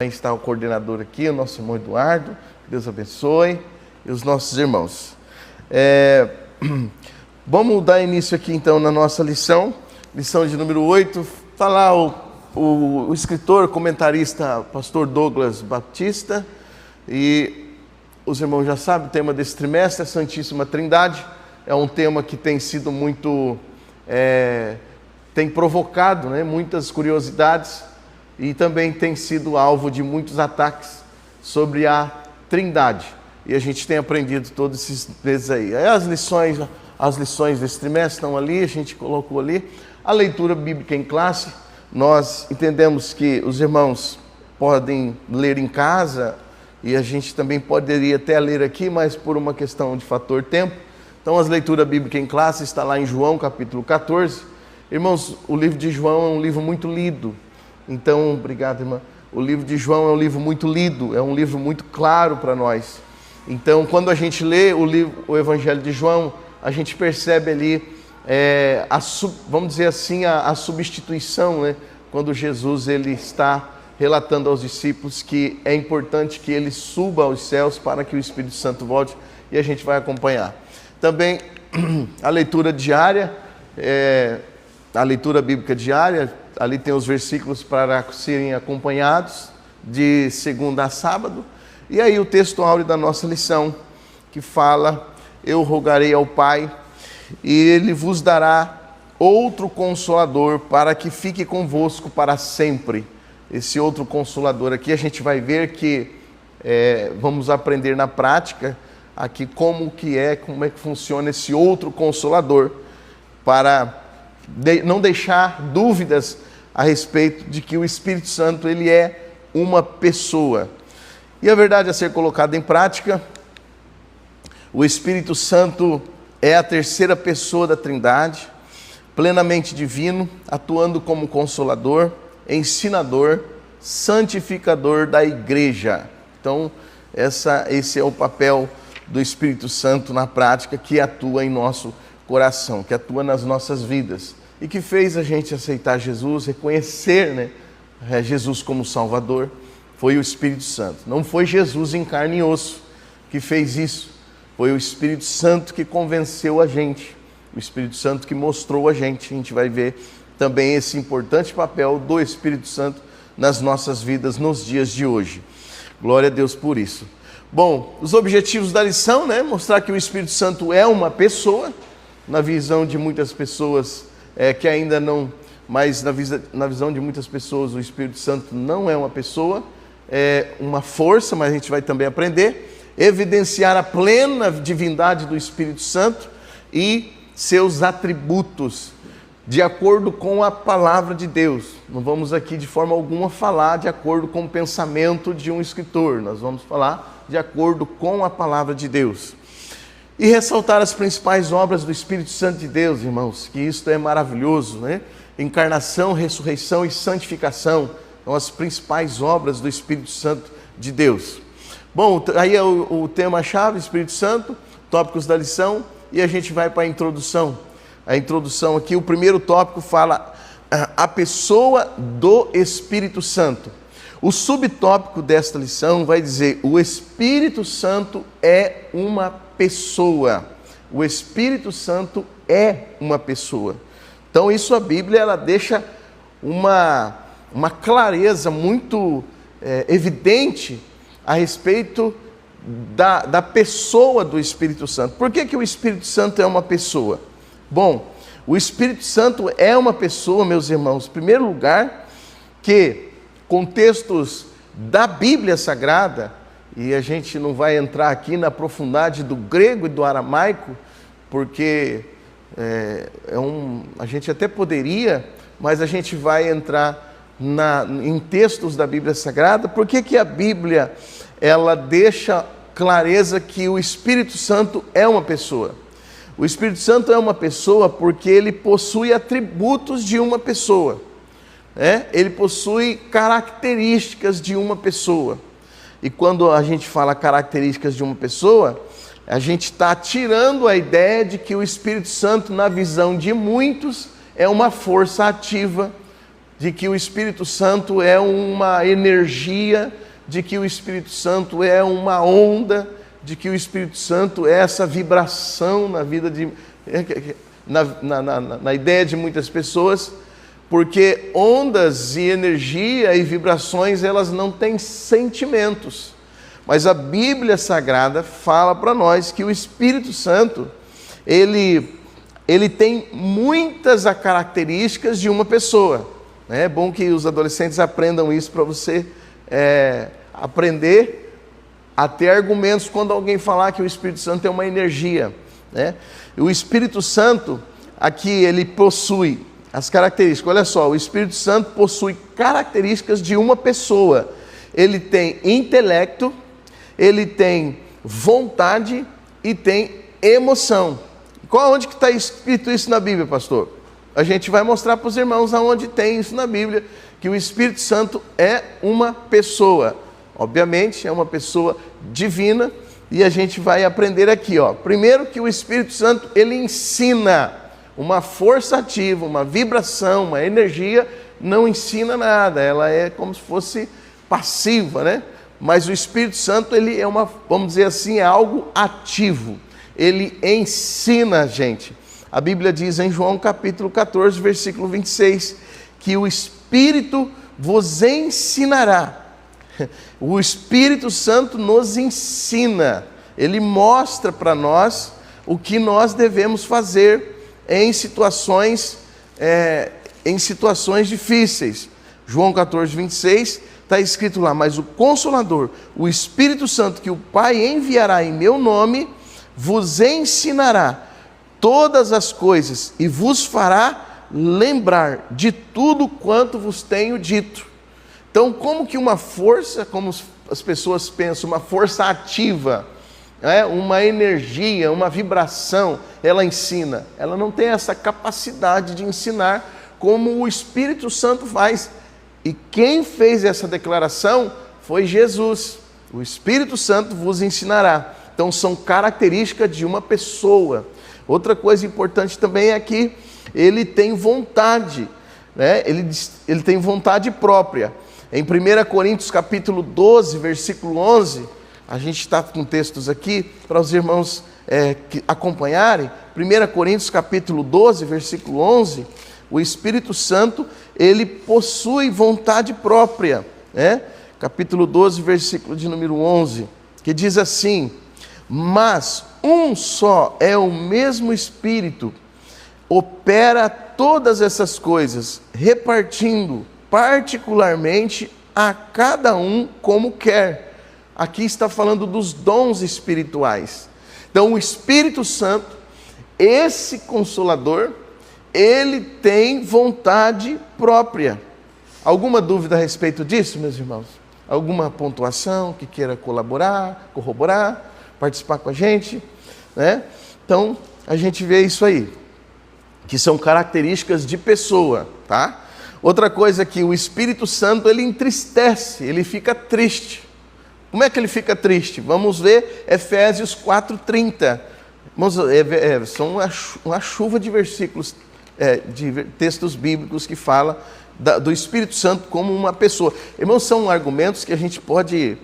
Está o coordenador aqui, o nosso irmão Eduardo, que Deus abençoe, e os nossos irmãos. Vamos dar início aqui então na nossa lição de número 8. Está lá o escritor, comentarista, pastor Douglas Batista, e os irmãos já sabem, o tema desse trimestre é a Santíssima Trindade. É um tema que tem sido muito, tem provocado, muitas curiosidades, e também tem sido alvo de muitos ataques sobre a Trindade. E a gente tem aprendido todos esses meses aí. As lições desse trimestre estão ali, a gente colocou ali. A leitura bíblica em classe, nós entendemos que os irmãos podem ler em casa, e a gente também poderia até ler aqui, mas por uma questão de fator tempo. Então, a leitura bíblica em classe está lá em João, capítulo 14. Irmãos, o livro de João é um livro muito lido. Então, obrigado, irmã. O livro de João é um livro muito lido, é um livro muito claro para nós. Então, quando a gente lê o Evangelho de João, a gente percebe ali, vamos dizer assim, a substituição, quando Jesus ele está relatando aos discípulos que é importante que ele suba aos céus para que o Espírito Santo volte, e a gente vai acompanhar. Também a leitura diária, a leitura bíblica diária, ali tem os versículos para serem acompanhados de segunda a sábado. E aí o texto áureo da nossa lição, que fala: eu rogarei ao Pai, e Ele vos dará outro Consolador, para que fique convosco para sempre. Esse outro Consolador aqui, a gente vai ver que vamos aprender na prática aqui como é que funciona esse outro Consolador, para não deixar dúvidas a respeito de que o Espírito Santo ele é uma pessoa. E a verdade a ser colocada em prática, o Espírito Santo é a terceira pessoa da Trindade, plenamente divino, atuando como consolador, ensinador, santificador da igreja. Então, esse é o papel do Espírito Santo na prática, que atua em nosso coração, que atua nas nossas vidas, e que fez a gente aceitar Jesus, reconhecer Jesus como Salvador. Foi o Espírito Santo. Não foi Jesus em carne e osso que fez isso. Foi o Espírito Santo que convenceu a gente. O Espírito Santo que mostrou a gente. A gente vai ver também esse importante papel do Espírito Santo nas nossas vidas nos dias de hoje. Glória a Deus por isso. Bom, os objetivos da lição, mostrar que o Espírito Santo é uma pessoa, na visão de muitas pessoas que ainda não, mas na visão de muitas pessoas o Espírito Santo não é uma pessoa, é uma força, mas a gente vai também aprender, evidenciar a plena divindade do Espírito Santo e seus atributos, de acordo com a palavra de Deus. Não vamos aqui de forma alguma falar de acordo com o pensamento de um escritor, nós vamos falar de acordo com a palavra de Deus. E ressaltar as principais obras do Espírito Santo de Deus, irmãos, que isto é maravilhoso, Encarnação, ressurreição e santificação são as principais obras do Espírito Santo de Deus. Bom, aí é o tema-chave, Espírito Santo, tópicos da lição, e a gente vai para a introdução. A introdução aqui, o primeiro tópico fala a pessoa do Espírito Santo. O subtópico desta lição vai dizer: o Espírito Santo é uma pessoa. O Espírito Santo é uma pessoa. Então isso a Bíblia ela deixa uma clareza muito evidente a respeito da pessoa do Espírito Santo. Por que o Espírito Santo é uma pessoa? Bom, o Espírito Santo é uma pessoa, meus irmãos, em primeiro lugar, que com textos da Bíblia Sagrada, e a gente não vai entrar aqui na profundidade do grego e do aramaico, porque a gente até poderia, mas a gente vai entrar em textos da Bíblia Sagrada. Por que a Bíblia ela deixa clareza que o Espírito Santo é uma pessoa? O Espírito Santo é uma pessoa porque ele possui atributos de uma pessoa. Ele possui características de uma pessoa. E quando a gente fala características de uma pessoa, a gente está tirando a ideia de que o Espírito Santo, na visão de muitos, é uma força ativa de que o Espírito Santo é uma energia, de que o Espírito Santo é uma onda, de que o Espírito Santo é essa vibração na vida na ideia de muitas pessoas, porque ondas e energia e vibrações, elas não têm sentimentos. Mas a Bíblia Sagrada fala para nós que o Espírito Santo, ele tem muitas características de uma pessoa. É bom que os adolescentes aprendam isso para você aprender a ter argumentos quando alguém falar que o Espírito Santo é uma energia, né? O Espírito Santo, aqui ele possui as características, olha só, o Espírito Santo possui características de uma pessoa. Ele tem intelecto, ele tem vontade e tem emoção. Onde que está escrito isso na Bíblia, pastor? A gente vai mostrar para os irmãos aonde tem isso na Bíblia, que o Espírito Santo é uma pessoa. Obviamente, é uma pessoa divina, e a gente vai aprender aqui, ó. Primeiro que o Espírito Santo, ele ensina. Uma força ativa, uma vibração, uma energia, não ensina nada, ela é como se fosse passiva, né? Mas o Espírito Santo, ele é vamos dizer assim, é algo ativo. Ele ensina a gente. A Bíblia diz em João capítulo 14, versículo 26, que o Espírito vos ensinará. O Espírito Santo nos ensina, ele mostra para nós o que nós devemos fazer em situações difíceis. João 14, 26, está escrito lá: mas o Consolador, o Espírito Santo, que o Pai enviará em meu nome, vos ensinará todas as coisas e vos fará lembrar de tudo quanto vos tenho dito. Então, como que uma força, como as pessoas pensam, uma força ativa, uma energia, uma vibração, ela ensina? Ela não tem essa capacidade de ensinar como o Espírito Santo faz. E quem fez essa declaração foi Jesus. O Espírito Santo vos ensinará. Então, são características de uma pessoa. Outra coisa importante também é que ele tem vontade, né? Ele tem vontade própria. Em 1 Coríntios capítulo 12, versículo 11, a gente está com textos aqui para os irmãos acompanharem. 1 Coríntios capítulo 12, versículo 11, o Espírito Santo, ele possui vontade própria, né? Capítulo 12, versículo de número 11, que diz assim: mas um só é o mesmo Espírito, opera todas essas coisas, repartindo particularmente a cada um como quer. Aqui está falando dos dons espirituais. Então, o Espírito Santo, esse Consolador, ele tem vontade própria. Alguma dúvida a respeito disso, meus irmãos? Alguma pontuação que queira colaborar, corroborar, participar com a gente, né? Então, a gente vê isso aí, que são características de pessoa, tá? Outra coisa que o Espírito Santo, ele entristece, ele fica triste. Como é que ele fica triste? Vamos ver Efésios 4:30. São uma chuva de versículos, de textos bíblicos que fala do Espírito Santo como uma pessoa. Irmãos, são argumentos que a gente pode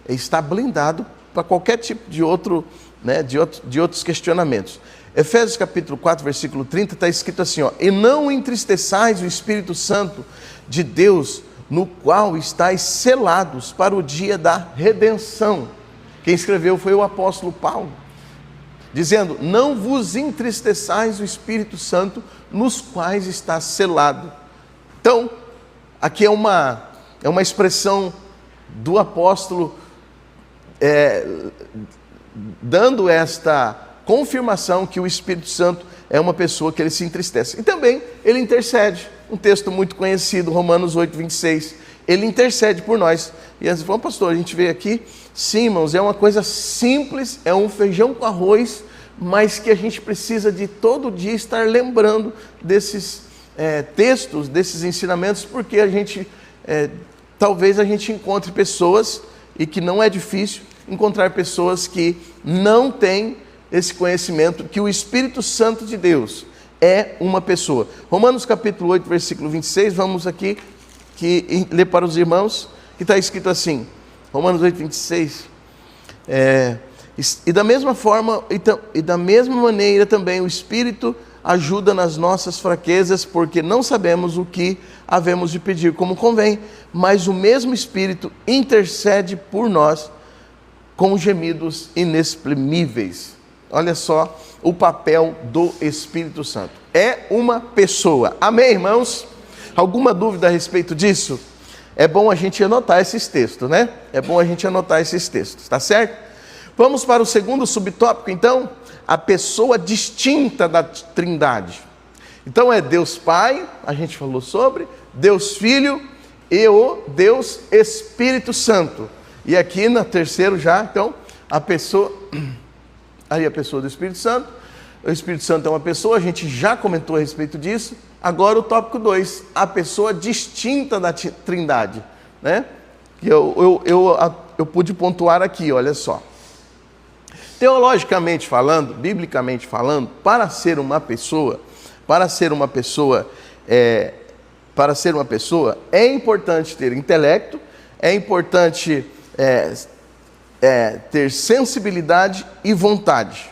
estar blindado para qualquer tipo de outro, né, de outros questionamentos. Efésios capítulo 4, versículo 30, está escrito assim, ó: e não entristeçais o Espírito Santo de Deus, no qual estáis selados para o dia da redenção. Quem escreveu foi o apóstolo Paulo, dizendo: não vos entristeçais o Espírito Santo, nos quais está selado. Então, aqui é uma expressão do apóstolo, dando esta confirmação que o Espírito Santo é uma pessoa que ele se entristece. E também ele intercede. Um texto muito conhecido, Romanos 8, 26. Ele intercede por nós. E eles falam: pastor, a gente vê aqui, sim, irmãos, é uma coisa simples, é um feijão com arroz, mas que a gente precisa de todo dia estar lembrando desses textos, desses ensinamentos, porque a gente, talvez a gente encontre pessoas, e que não é difícil encontrar pessoas que não têm esse conhecimento, que o Espírito Santo de Deus, é uma pessoa. Romanos capítulo 8, versículo 26, vamos aqui ler para os irmãos, que está escrito assim, Romanos 8, 26, e da mesma forma, e da mesma maneira também o Espírito ajuda nas nossas fraquezas, porque não sabemos o que havemos de pedir como convém, mas o mesmo Espírito intercede por nós com gemidos inexprimíveis. Olha só o papel do Espírito Santo. É uma pessoa. Amém, irmãos? Alguma dúvida a respeito disso? É bom a gente anotar esses textos, né? É bom a gente anotar esses textos, tá certo? Vamos para o segundo subtópico, então, a pessoa distinta da Trindade. Então é Deus Pai, a gente falou sobre, Deus Filho e o Deus Espírito Santo. E aqui no terceiro já, então, a pessoa do Espírito Santo. O Espírito Santo é uma pessoa, a gente já comentou a respeito disso. Agora o tópico 2, a pessoa distinta da Trindade, né? Que eu pude pontuar aqui, olha só. Teologicamente falando, biblicamente falando, para ser uma pessoa é importante ter intelecto, é importante ter sensibilidade e vontade.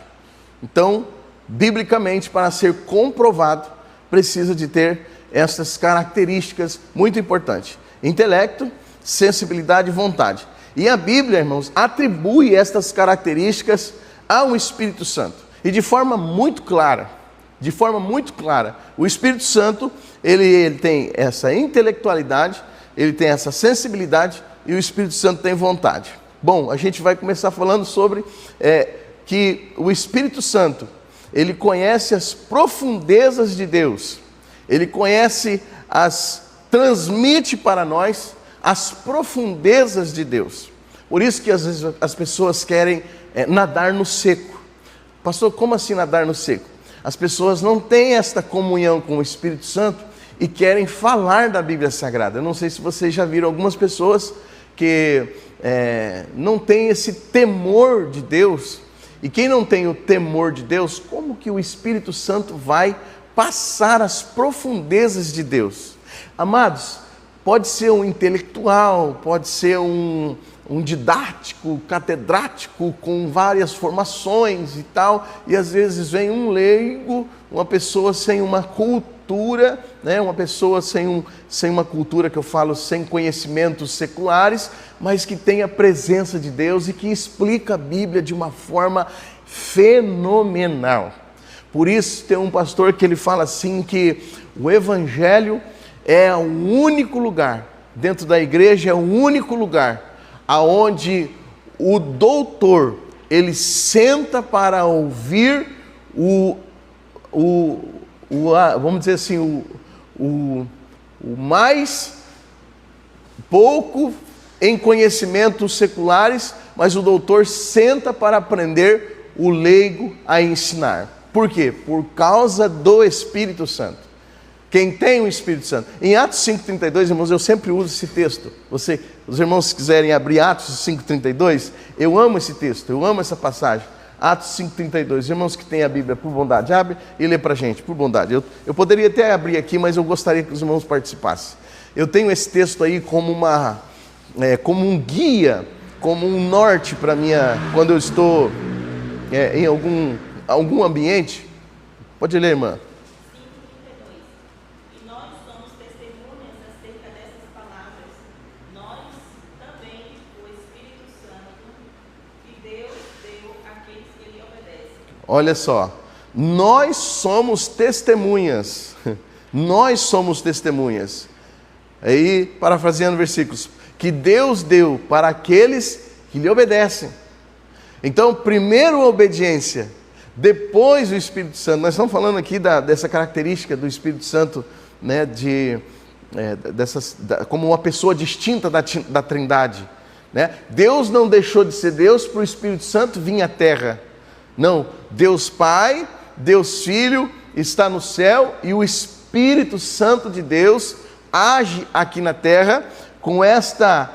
Então, biblicamente, para ser comprovado, precisa de ter essas características muito importantes: intelecto, sensibilidade e vontade. E a Bíblia, irmãos, atribui estas características ao Espírito Santo. E de forma muito clara, o Espírito Santo, ele tem essa intelectualidade, ele tem essa sensibilidade e o Espírito Santo tem vontade. Bom, a gente vai começar falando sobre que o Espírito Santo, ele conhece as profundezas de Deus, ele transmite para nós as profundezas de Deus. Por isso que às vezes as pessoas querem nadar no seco. Pastor, como assim nadar no seco? As pessoas não têm esta comunhão com o Espírito Santo e querem falar da Bíblia Sagrada. Eu não sei se vocês já viram algumas pessoas que não têm esse temor de Deus. E quem não tem o temor de Deus, como que o Espírito Santo vai passar as profundezas de Deus? Amados, pode ser um intelectual, pode ser um didático, catedrático, com várias formações e tal, e às vezes vem um leigo, uma pessoa sem uma cultura, né? Uma pessoa sem uma cultura, que eu falo, sem conhecimentos seculares, mas que tem a presença de Deus e que explica a Bíblia de uma forma fenomenal. Por isso tem um pastor que ele fala assim, que o Evangelho é o único lugar, dentro da igreja é o único lugar aonde o doutor, ele senta para ouvir vamos dizer assim, o mais pouco em conhecimentos seculares, mas o doutor senta para aprender o leigo a ensinar. Por quê? Por causa do Espírito Santo. Quem tem o Espírito Santo. Em Atos 5,32, irmãos, eu sempre uso esse texto. Os irmãos, se quiserem abrir Atos 5,32, eu amo esse texto, eu amo essa passagem. Atos 5,32. Irmãos que têm a Bíblia, por bondade, abre e lê para a gente, por bondade. Eu poderia até abrir aqui, mas eu gostaria que os irmãos participassem. Eu tenho esse texto aí como como um guia, como um norte para quando eu estou em algum ambiente. Pode ler, irmã. Olha só, nós somos testemunhas, aí, parafraseando versículos, que Deus deu para aqueles que lhe obedecem. Então, primeiro a obediência, depois o Espírito Santo. Nós estamos falando aqui dessa característica do Espírito Santo, né, como uma pessoa distinta da Trindade, né? Deus não deixou de ser Deus para o Espírito Santo vir à terra. Não, Deus Pai, Deus Filho está no céu e o Espírito Santo de Deus age aqui na terra com esta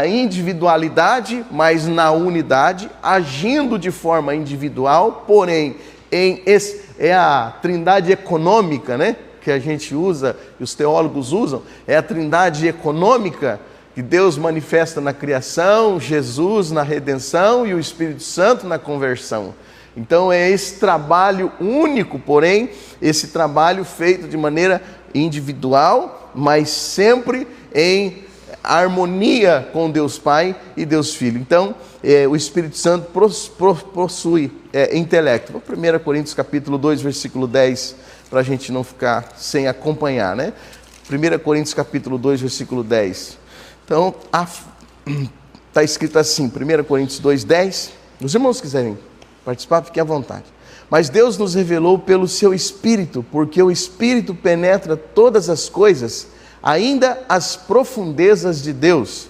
individualidade, mas na unidade, agindo de forma individual, porém é a trindade econômica, né? Que a gente usa, e os teólogos usam, é a trindade econômica que Deus manifesta na criação, Jesus na redenção e o Espírito Santo na conversão. Então é esse trabalho único, porém, esse trabalho feito de maneira individual, mas sempre em harmonia com Deus Pai e Deus Filho. Então, o Espírito Santo possui intelecto. 1 Coríntios capítulo 2, versículo 10, para a gente não ficar sem acompanhar, né? 1 Coríntios capítulo 2, versículo 10. Então, está escrito assim, 1 Coríntios 2, 10. Os irmãos quiserem participar, fiquem à vontade. Mas Deus nos revelou pelo seu Espírito, porque o Espírito penetra todas as coisas, ainda as profundezas de Deus.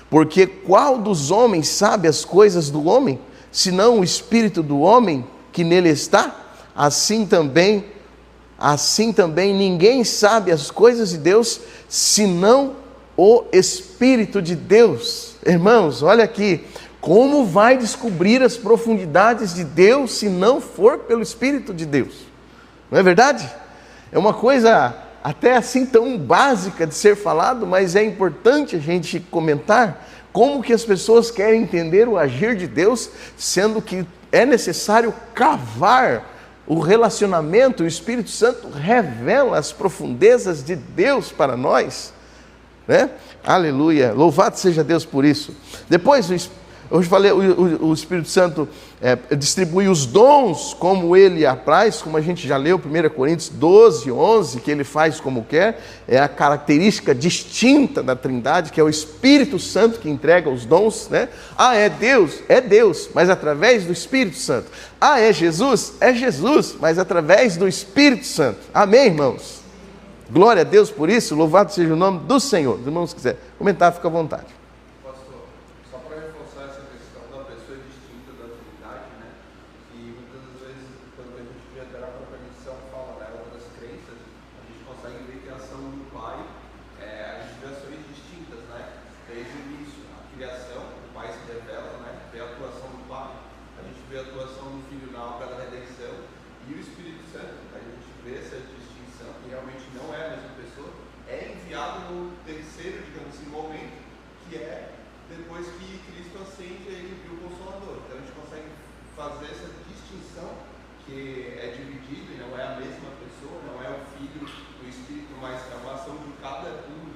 Porque qual dos homens sabe as coisas do homem, senão o Espírito do homem que nele está? Assim também ninguém sabe as coisas de Deus, senão o Espírito de Deus. Irmãos, olha aqui, como vai descobrir as profundidades de Deus se não for pelo Espírito de Deus? Não é verdade? É uma coisa até assim tão básica de ser falado, mas é importante a gente comentar como que as pessoas querem entender o agir de Deus, sendo que é necessário cavar o relacionamento. O Espírito Santo revela as profundezas de Deus para nós, né? Aleluia, louvado seja Deus por isso. Depois, hoje falei, o Espírito Santo distribui os dons como ele apraz, como a gente já leu, 1 Coríntios 12, 11, que ele faz como quer. É a característica distinta da Trindade, que é o Espírito Santo que entrega os dons, né? É Deus, mas através do Espírito Santo. É Jesus, mas através do Espírito Santo. Amém, irmãos? Glória a Deus por isso, louvado seja o nome do Senhor. Os irmãos quiserem comentar, fica à vontade. Pastor, só para reforçar essa questão da pessoa distinta da Trindade, né? E muitas das vezes, quando a gente vê até a própria missão fala, né, outras crenças, a gente consegue ver que a ação do Pai, a gente vê ações distintas, né? Desde o início, a criação, o Pai se revela, né? Vê a atuação do Pai, a gente vê a atuação do Filho na obra da redenção e o Espírito Santo, a gente vê essa distinção, que realmente não é a mesma pessoa, é enviado no terceiro, digamos assim, momento, que é depois que Cristo ascende e envia o Consolador. Então a gente consegue fazer essa distinção, que é dividido e não é a mesma pessoa, não é o Filho, o Espírito, mas é uma ação de cada um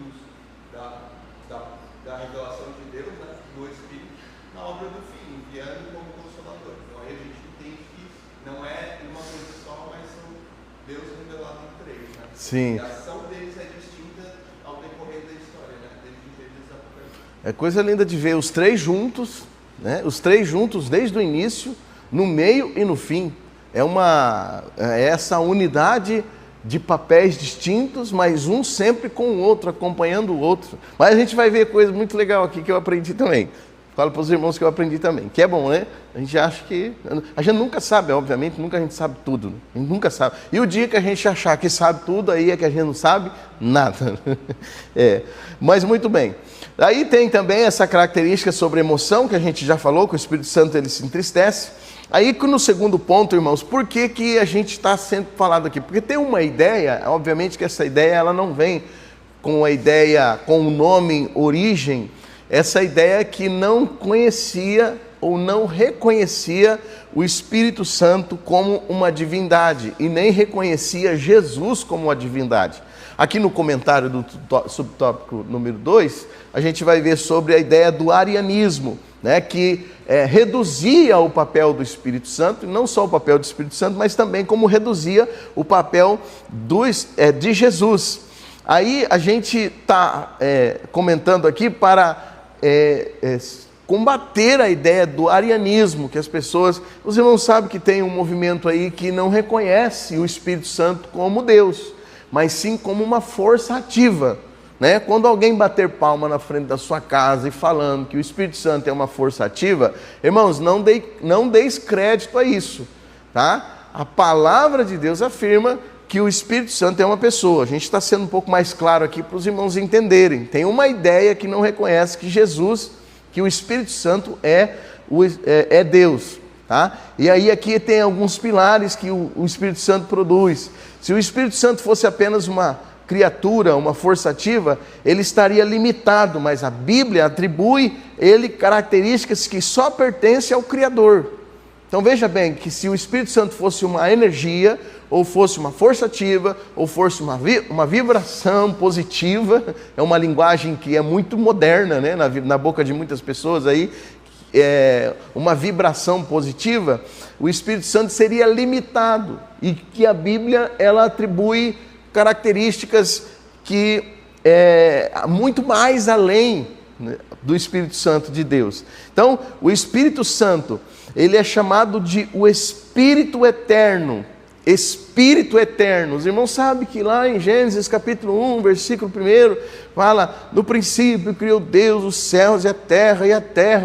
da revelação de Deus, né, do Espírito, na obra do Filho, enviando como Consolador. Então aí a gente entende que não é uma coisa só, mas são Deus revelado em três, né? Sim. E a ação deles é distinta ao decorrer da história, né? Desde Gênesis a Apocalipse. É coisa linda de ver os três juntos, né? Os três juntos desde o início, no meio e no fim. É essa unidade de papéis distintos, mas um sempre com o outro, acompanhando o outro. Mas a gente vai ver coisa muito legal aqui que eu aprendi também. Falo para os irmãos que eu aprendi também, que é bom, né? A gente acha que... A gente nunca sabe, obviamente, nunca a gente sabe tudo. Né? A gente nunca sabe. E o dia que a gente achar que sabe tudo, aí é que a gente não sabe nada. Mas muito bem. Aí tem também essa característica sobre emoção, que a gente já falou, que o Espírito Santo ele se entristece. Aí no segundo ponto, irmãos, por que a gente está sendo falado aqui? Porque tem uma ideia, obviamente que essa ideia ela não vem com a ideia, com o nome origem, essa ideia que não conhecia ou não reconhecia o Espírito Santo como uma divindade e nem reconhecia Jesus como uma divindade. Aqui no comentário do subtópico número 2, a gente vai ver sobre a ideia do arianismo, né, que reduzia o papel do Espírito Santo, e não só o papel do Espírito Santo, mas também como reduzia o papel de Jesus. Aí a gente está comentando aqui para combater a ideia do arianismo, que as pessoas... Os irmãos sabem que tem um movimento aí que não reconhece o Espírito Santo como Deus, mas sim como uma força ativa, né? Quando alguém bater palma na frente da sua casa e falando que o Espírito Santo é uma força ativa, irmãos, não deis crédito a isso, tá? A palavra de Deus afirma que o Espírito Santo é uma pessoa. A gente está sendo um pouco mais claro aqui para os irmãos entenderem. Tem uma ideia que não reconhece que Jesus, que o Espírito Santo é Deus. Tá? E aí aqui tem alguns pilares que o Espírito Santo produz. Se o Espírito Santo fosse apenas uma criatura, uma força ativa, ele estaria limitado, mas a Bíblia atribui ele características que só pertencem ao Criador. Então veja bem que se o Espírito Santo fosse uma energia, ou fosse uma força ativa, ou fosse uma vibração positiva, é uma linguagem que é muito moderna, né, na boca de muitas pessoas aí, uma vibração positiva, o Espírito Santo seria limitado, e que a Bíblia ela atribui características que muito mais além, né, do Espírito Santo de Deus. Então, o Espírito Santo, ele é chamado de o Espírito Eterno. Espírito Eterno. Os irmãos sabem que lá em Gênesis capítulo 1, versículo 1, fala: no princípio criou Deus os céus e a terra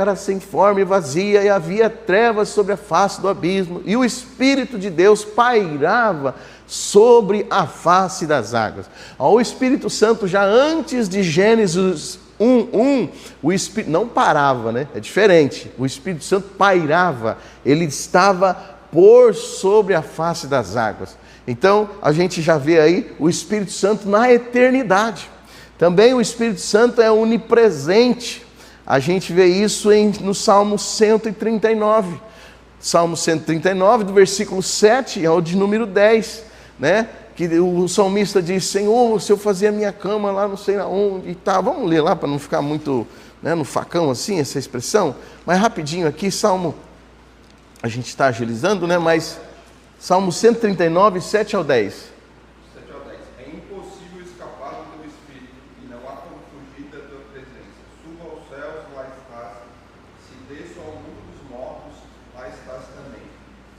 era sem forma e vazia, e havia trevas sobre a face do abismo, e o Espírito de Deus pairava sobre a face das águas. O Espírito Santo, já antes de Gênesis 1:1, o Espírito não parava, né? É diferente. O Espírito Santo pairava, ele estava por sobre a face das águas. Então, a gente já vê aí o Espírito Santo na eternidade. Também o Espírito Santo é onipresente. A gente vê isso no Salmo 139. Salmo 139, do versículo 7 ao de número 10, né? Que o salmista diz: Senhor, se eu fazer a minha cama lá não sei aonde e tal. Vamos ler lá para não ficar muito, né, no facão assim, essa expressão. Mas rapidinho aqui, a gente está agilizando, né? Mas Salmo 139, 7 ao 10. 7 ao 10. É impossível escapar do teu espírito, e não há como fugir da tua presença. Suba aos céus, lá estás. Se desço ao mundo dos mortos, lá estás também.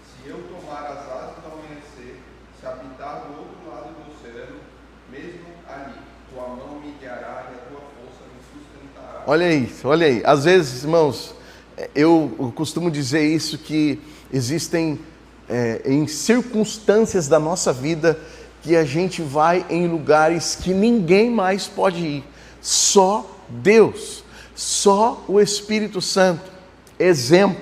Se eu tomar as asas do amanhecer, se habitar do outro lado do oceano, mesmo ali, tua mão me guiará e a tua força me sustentará. Olha aí. Às vezes, irmãos, eu costumo dizer isso, que existem em circunstâncias da nossa vida que a gente vai em lugares que ninguém mais pode ir. Só Deus, só o Espírito Santo. Exemplo,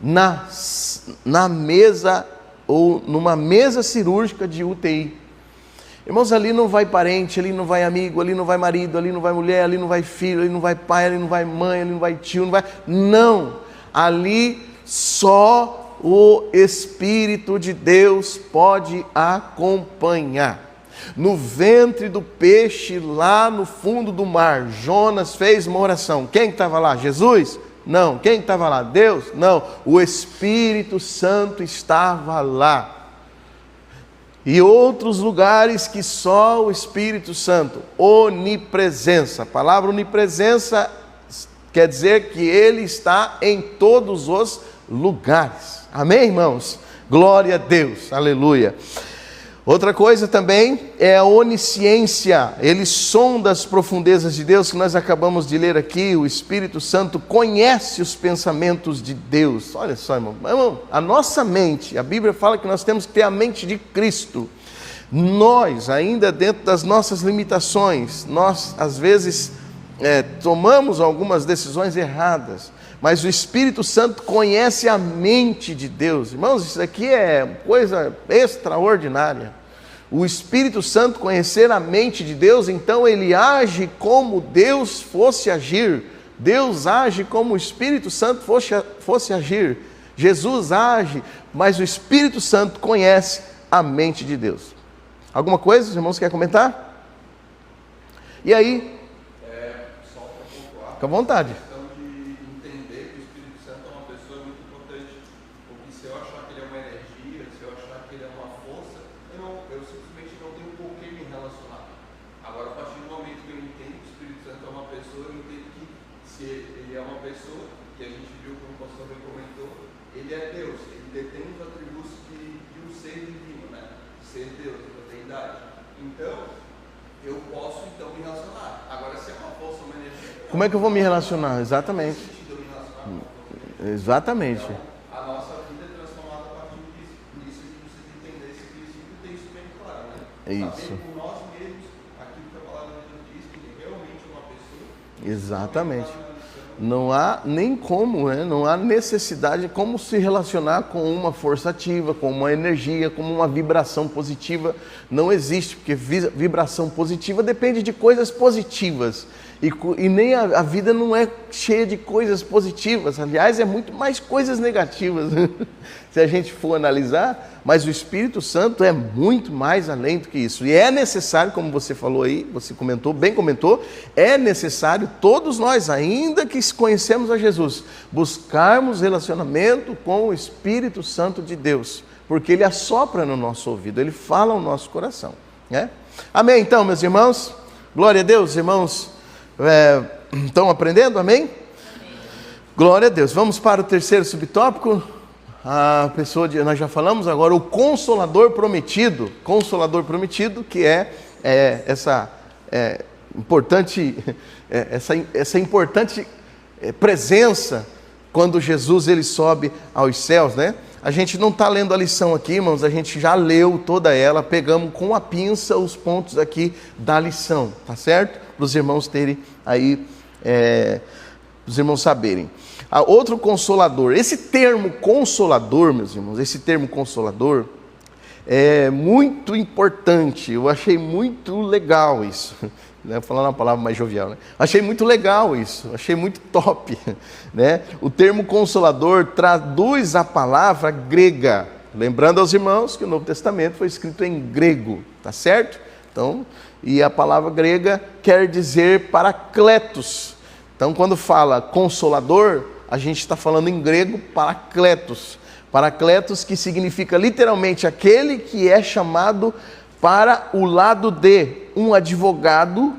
na mesa ou numa mesa cirúrgica de UTI. Irmãos, ali não vai parente, ali não vai amigo, ali não vai marido, ali não vai mulher, ali não vai filho, ali não vai pai, ali não vai mãe, ali não vai tio, não vai... Não! Ali só o Espírito de Deus pode acompanhar. No ventre do peixe, lá no fundo do mar, Jonas fez uma oração. Quem estava lá? Jesus? Não. Quem estava lá? Deus? Não. O Espírito Santo estava lá. E outros lugares que só o Espírito Santo, onipresença. A palavra onipresença quer dizer que ele está em todos os lugares. Amém, irmãos? Glória a Deus, aleluia. Outra coisa também é a onisciência. Ele sonda as profundezas de Deus, que nós acabamos de ler aqui. O Espírito Santo conhece os pensamentos de Deus. Olha só, irmão, a nossa mente, a Bíblia fala que nós temos que ter a mente de Cristo. Nós, ainda dentro das nossas limitações, nós às vezes tomamos algumas decisões erradas, mas o Espírito Santo conhece a mente de Deus. Irmãos, isso aqui é coisa extraordinária. O Espírito Santo conhecer a mente de Deus, então ele age como Deus fosse agir. Deus age como o Espírito Santo fosse agir. Jesus age, mas o Espírito Santo conhece a mente de Deus. Alguma coisa, os irmãos querem comentar? E aí? Só para pontuar. Fica à vontade. Como é que eu vou me relacionar? Exatamente. Exatamente. A nossa vida é transformada a partir disso. Por isso que precisa entender esse princípio e ter isso bem claro, né? É isso. Saber por nós mesmos aquilo que a palavra de Deus diz, que realmente é uma pessoa. Exatamente. Não há nem como, né? Não há necessidade de como se relacionar com uma força ativa, com uma energia, com uma vibração positiva. Não existe, porque vibração positiva depende de coisas positivas. E nem a vida não é cheia de coisas positivas, aliás, é muito mais coisas negativas, se a gente for analisar, mas o Espírito Santo é muito mais além do que isso. E é necessário, como você falou aí, você comentou, bem comentou, é necessário todos nós, ainda que conhecemos a Jesus, buscarmos relacionamento com o Espírito Santo de Deus, porque Ele assopra no nosso ouvido, Ele fala ao nosso coração, né? Amém, então, meus irmãos, glória a Deus, irmãos. Estão aprendendo? Amém? Amém? Glória a Deus. Vamos para o terceiro subtópico. A pessoa nós já falamos agora, o Consolador Prometido. Consolador Prometido, que essa importante presença quando Jesus ele sobe aos céus, né? A gente não está lendo a lição aqui, irmãos, a gente já leu toda ela, pegamos com a pinça os pontos aqui da lição, tá certo? Para os irmãos terem aí, os irmãos saberem. Outro consolador, esse termo consolador, meus irmãos, esse termo consolador é muito importante, eu achei muito legal isso. Falando uma palavra mais jovial, né? Achei muito legal isso, achei muito top, né? O termo consolador traduz a palavra grega, lembrando aos irmãos que o Novo Testamento foi escrito em grego, tá certo? Então, e a palavra grega quer dizer parakletos. Então, quando fala consolador, a gente está falando em grego parakletos. Parakletos que significa literalmente aquele que é chamado para o lado de um advogado,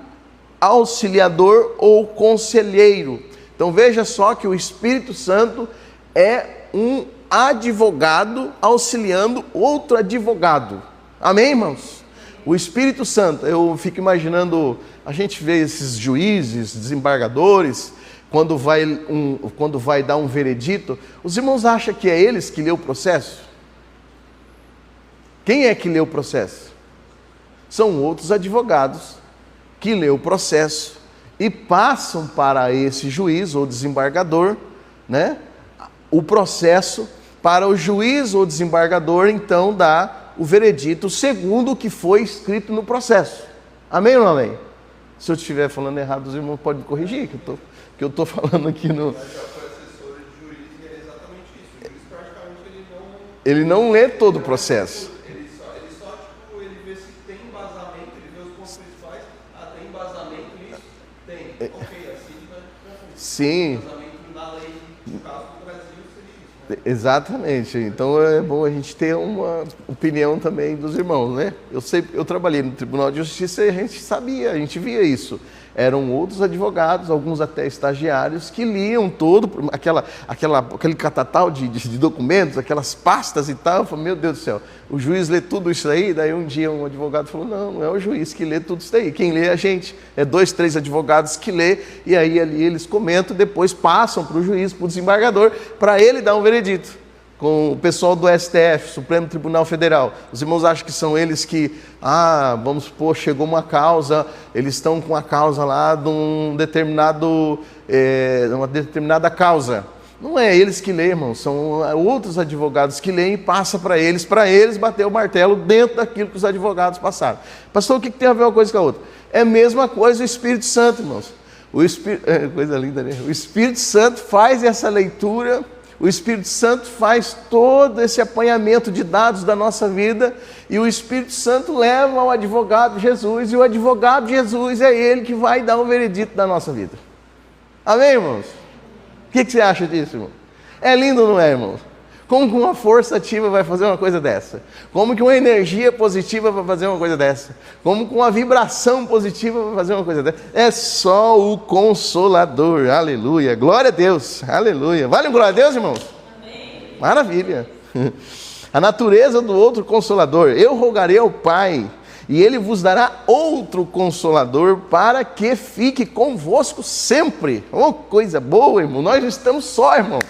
auxiliador ou conselheiro. Então veja só que o Espírito Santo é um advogado auxiliando outro advogado. Amém, irmãos? O Espírito Santo, eu fico imaginando, a gente vê esses juízes, desembargadores, quando vai dar um veredito, os irmãos acham que é eles que lê o processo? Quem é que lê o processo? São outros advogados que lê o processo e passam para esse juiz ou desembargador, né, o processo para o juiz ou desembargador então dar o veredito segundo o que foi escrito no processo. Amém ou não amém? Se eu estiver falando errado, os irmãos podem me corrigir, que eu estou falando aqui no... Ele não lê todo o processo. Sim. Exatamente. Então é bom a gente ter uma opinião também dos irmãos, né? Eu trabalhei no Tribunal de Justiça e a gente sabia, a gente via isso. Eram outros advogados, alguns até estagiários, que liam todo, aquele catatal de documentos, aquelas pastas e tal. Eu falei, meu Deus do céu, o juiz lê tudo isso aí? Daí um dia um advogado falou, não é o juiz que lê tudo isso aí, quem lê é a gente. É 2, 3 advogados que lê, e aí ali eles comentam, depois passam para o juiz, para o desembargador, para ele dar um veredito. Com o pessoal do STF, Supremo Tribunal Federal. Os irmãos acham que são eles que, vamos supor, chegou uma causa, eles estão com a causa lá de uma determinada causa. Não é eles que lêem, irmão, são outros advogados que leem e passam para eles bater o martelo dentro daquilo que os advogados passaram. Pastor, o que tem a ver uma coisa com a outra? É a mesma coisa o Espírito Santo, irmãos. Coisa linda, né? O Espírito Santo faz essa leitura. O Espírito Santo faz todo esse apanhamento de dados da nossa vida e o Espírito Santo leva ao advogado Jesus e o advogado Jesus é ele que vai dar o veredito da nossa vida. Amém, irmãos? O que você acha disso, irmão? É lindo, não é, irmãos? Como que uma força ativa vai fazer uma coisa dessa? Como que uma energia positiva vai fazer uma coisa dessa? Como que uma vibração positiva vai fazer uma coisa dessa? É só o Consolador, aleluia, glória a Deus, aleluia. Vale um glória a Deus, irmãos? Amém. Maravilha. A natureza do outro Consolador, eu rogarei ao Pai, e Ele vos dará outro Consolador para que fique convosco sempre. Oh, coisa boa, irmão, nós estamos só, irmão.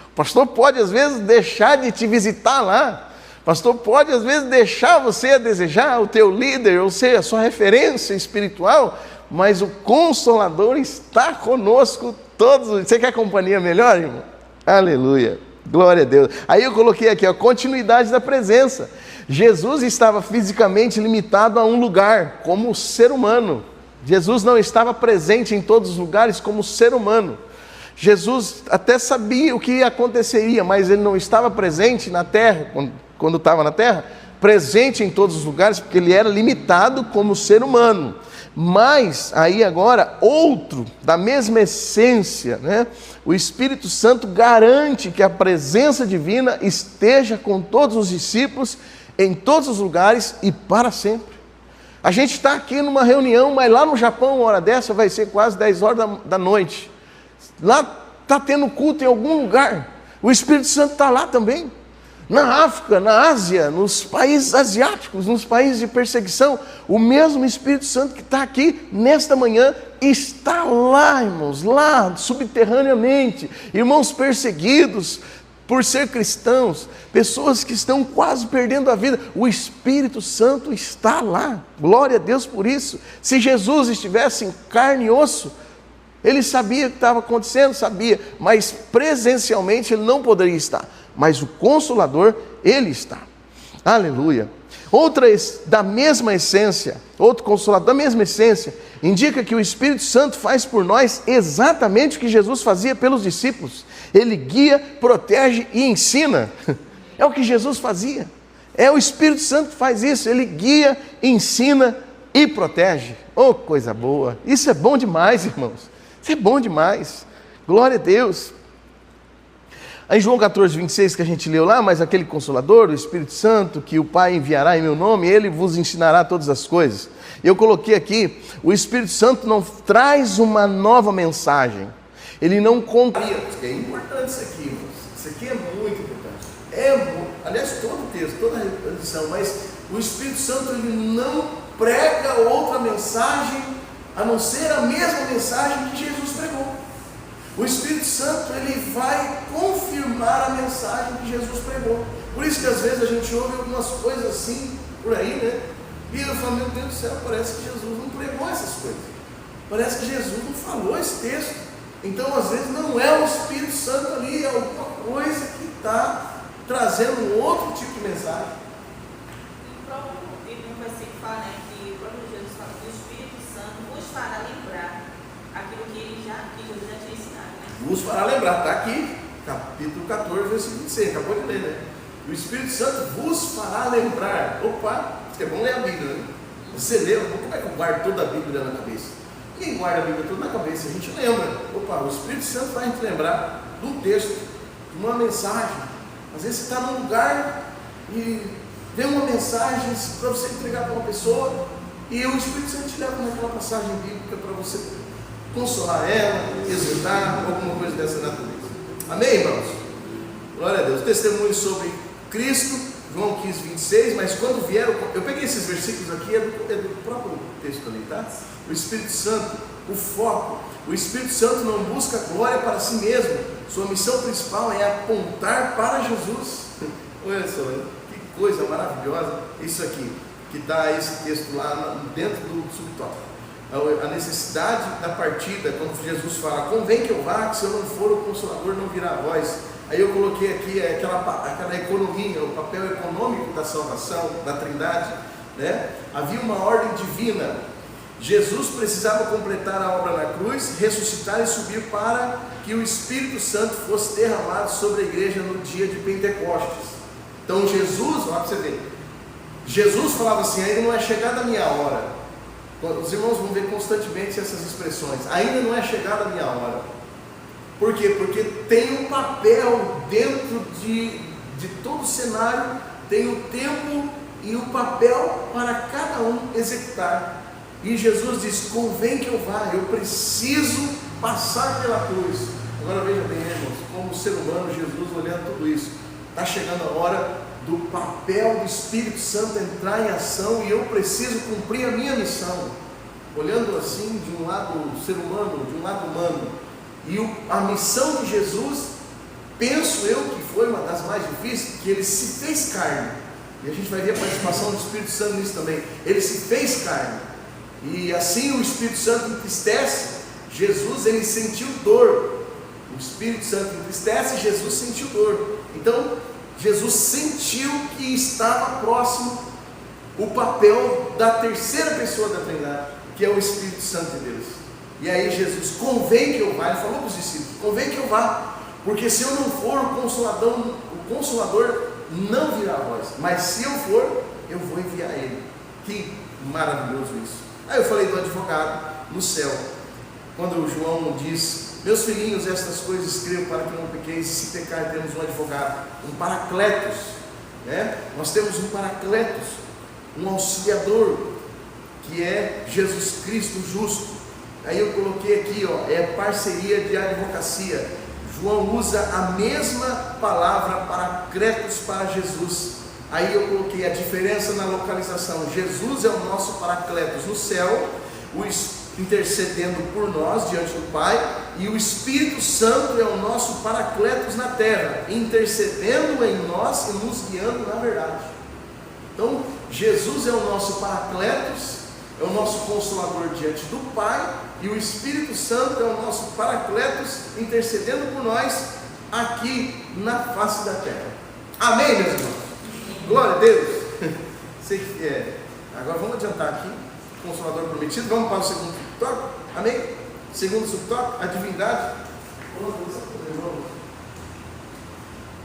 O pastor pode, às vezes, deixar de te visitar lá. O pastor pode, às vezes, deixar você a desejar, o teu líder, ou seja, a sua referência espiritual, mas o Consolador está conosco todos os dias. Você quer companhia melhor, irmão? Aleluia, glória a Deus. Aí eu coloquei aqui a continuidade da presença. Jesus estava fisicamente limitado a um lugar, como ser humano. Jesus não estava presente em todos os lugares como ser humano. Jesus até sabia o que aconteceria, mas ele não estava presente na terra, quando estava na terra, presente em todos os lugares, porque ele era limitado como ser humano. Mas aí agora, outro, da mesma essência, né? O Espírito Santo garante que a presença divina esteja com todos os discípulos, em todos os lugares e para sempre. A gente está aqui numa reunião, mas lá no Japão, uma hora dessa, vai ser quase 10 horas da noite. Lá está tendo culto em algum lugar. O Espírito Santo está lá também. Na África, na Ásia, nos países asiáticos, nos países de perseguição, o mesmo Espírito Santo que está aqui nesta manhã está lá, irmãos, lá subterraneamente. Irmãos perseguidos por ser cristãos, pessoas que estão quase perdendo a vida, o Espírito Santo está lá. Glória a Deus por isso. Se Jesus estivesse em carne e osso, ele sabia o que estava acontecendo, sabia, mas presencialmente ele não poderia estar. Mas o Consolador, ele está. Aleluia. Outra da mesma essência, outro Consolador da mesma essência, indica que o Espírito Santo faz por nós exatamente o que Jesus fazia pelos discípulos. Ele guia, protege e ensina. É o que Jesus fazia. É o Espírito Santo que faz isso. Ele guia, ensina e protege. Oh, coisa boa. Isso é bom demais, irmãos. Isso é bom demais. Glória a Deus. Aí João 14, 26, que a gente leu lá, mas aquele Consolador, o Espírito Santo, que o Pai enviará em meu nome, ele vos ensinará todas as coisas. Eu coloquei aqui, o Espírito Santo não traz uma nova mensagem. Ele não conta. É importante isso aqui, irmãos. Isso aqui é muito importante. Aliás, todo o texto, toda a lição, mas o Espírito Santo ele não prega outra mensagem, a não ser a mesma mensagem que Jesus pregou. O Espírito Santo ele vai confirmar a mensagem que Jesus pregou. Por isso que às vezes a gente ouve algumas coisas assim por aí, né? E eu falo, meu Deus do céu, parece que Jesus não pregou essas coisas. Parece que Jesus não falou esse texto. Então às vezes não é o Espírito Santo ali, é alguma coisa que está trazendo um outro tipo de mensagem. O próprio versículo fala, né, que o próprio Jesus fala que o Espírito Santo vos fará lembrar aquilo que Jesus já tinha ensinado, né? Vos fará lembrar, está aqui, capítulo 14, versículo 26, acabou de ler, né? O Espírito Santo vos fará lembrar. Opa, isso é bom ler a Bíblia, né? Você lê, como é que eu guardo toda a Bíblia na cabeça? Ninguém guarda a Bíblia toda na cabeça, a gente lembra. Opa, o Espírito Santo vai te lembrar de um texto, de uma mensagem. Às vezes você está num lugar e vem uma mensagem para você entregar para uma pessoa e o Espírito Santo te leva naquela passagem bíblica para você consolar ela, exortar, alguma coisa dessa natureza. Amém, irmãos? Glória a Deus. Testemunho sobre Cristo, João 15, 26, mas quando vieram, eu peguei esses versículos aqui, é do próprio texto ali, tá? O Espírito Santo, o foco, o Espírito Santo não busca glória para si mesmo, sua missão principal é apontar para Jesus. Olha só, que coisa maravilhosa isso aqui, que está esse texto lá dentro do subtópico. A necessidade da partida, quando Jesus fala, convém que eu vá, que se eu não for, o Consolador não virá a vós. Aí eu coloquei aqui aquela economia, o papel econômico da salvação, da Trindade, né? Havia uma ordem divina. Jesus precisava completar a obra na cruz, ressuscitar e subir para que o Espírito Santo fosse derramado sobre a igreja no dia de Pentecostes. Então Jesus, olha para você ver, Jesus falava assim, ainda não é chegada a minha hora. Os irmãos vão ver constantemente essas expressões, ainda não é chegada a minha hora. Por quê? Porque tem um papel dentro de todo o cenário, tem o tempo e o papel para cada um executar. E Jesus diz, convém que eu vá, eu preciso passar pela cruz. Agora veja bem, irmãos, como ser humano, Jesus olhando tudo isso, está chegando a hora do papel do Espírito Santo entrar em ação e eu preciso cumprir a minha missão. Olhando assim, de um lado ser humano, de um lado humano, e a missão de Jesus, penso eu que foi uma das mais difíceis, que ele se fez carne, e a gente vai ver a participação do Espírito Santo nisso também. Ele se fez carne, E assim o Espírito Santo entristece. Jesus, ele sentiu dor. O Espírito Santo entristece, Jesus sentiu dor. Então, Jesus sentiu que estava próximo o papel da terceira pessoa da Trindade, que é o Espírito Santo de Deus. E aí Jesus, convém que eu vá, ele falou para os discípulos, convém que eu vá, porque se eu não for, o Consolador não virá a vós, mas se eu for, eu vou enviar ele. Que maravilhoso isso. Aí eu falei do advogado no céu, quando o João diz: meus filhinhos, estas coisas escrevo para que não pequeis, e se pecar temos um advogado, um paracletos, né? Nós temos um paracletos, um auxiliador, que é Jesus Cristo justo. Aí eu coloquei aqui, é parceria de advocacia. João usa a mesma palavra paracletos para Jesus. Aí eu coloquei a diferença na localização. Jesus é o nosso paracletos no céu, intercedendo por nós diante do Pai, e o Espírito Santo é o nosso paracletos na terra, intercedendo em nós e nos guiando na verdade. Então, Jesus é o nosso paracletos, é o nosso consolador diante do Pai, e o Espírito Santo é o nosso paracletos, intercedendo por nós aqui na face da terra. Amém, meus irmãos? Glória a Deus. Agora vamos adiantar aqui. Consolador prometido. Vamos para o segundo subtópico. Amém? Segundo subtópico, a divindade.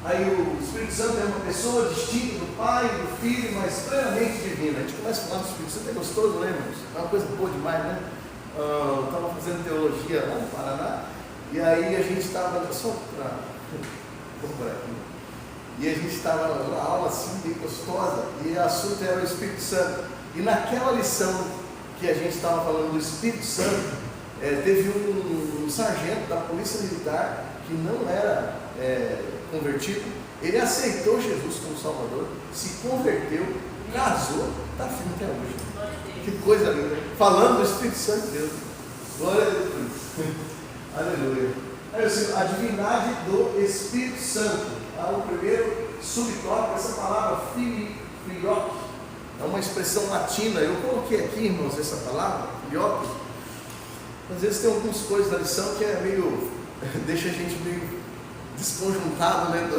Aí o Espírito Santo é uma pessoa distinta do Pai, do Filho, mas plenamente divina. A gente começa a falar do Espírito Santo, é gostoso, né, irmãos? É uma coisa boa demais, né? Eu estava fazendo teologia lá no Paraná, e aí a gente estava, só para por aqui, e a gente estava numa aula assim, bem gostosa, e o assunto era o Espírito Santo. E naquela lição que a gente estava falando do Espírito Santo, teve um sargento da Polícia Militar que não era convertido. Ele aceitou Jesus como Salvador, se converteu, casou, está firme até hoje. Que coisa linda, falando do Espírito Santo de Deus. Glória a Deus. Aleluia. A divindade do Espírito Santo. O primeiro subtópico, essa palavra filioque, é uma expressão latina. Eu coloquei aqui, irmãos, essa palavra, filioque. Às vezes tem algumas coisas da lição que é meio, deixa a gente meio desconjuntado, né?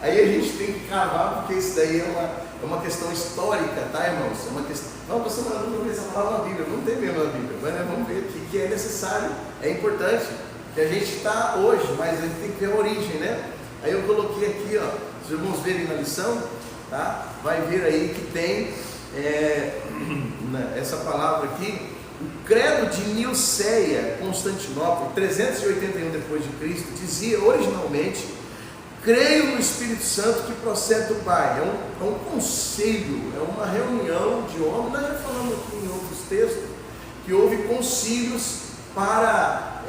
Aí a gente tem que cavar, porque isso daí é uma questão histórica, tá, irmãos? É uma questão. Não, você não vê essa palavra na Bíblia, não tem mesmo na Bíblia, mas vamos ver que é necessário, é importante, que a gente está hoje, mas a gente tem que ver a origem, né? Aí eu coloquei aqui, os irmãos verem na lição, tá? Vai ver aí que tem essa palavra aqui, o credo de Niceia, Constantinopla, 381 depois de Cristo, dizia originalmente: creio no Espírito Santo que procede do Pai. É um conselho, é uma reunião de homens. Nós já falamos aqui em outros textos que houve concílios para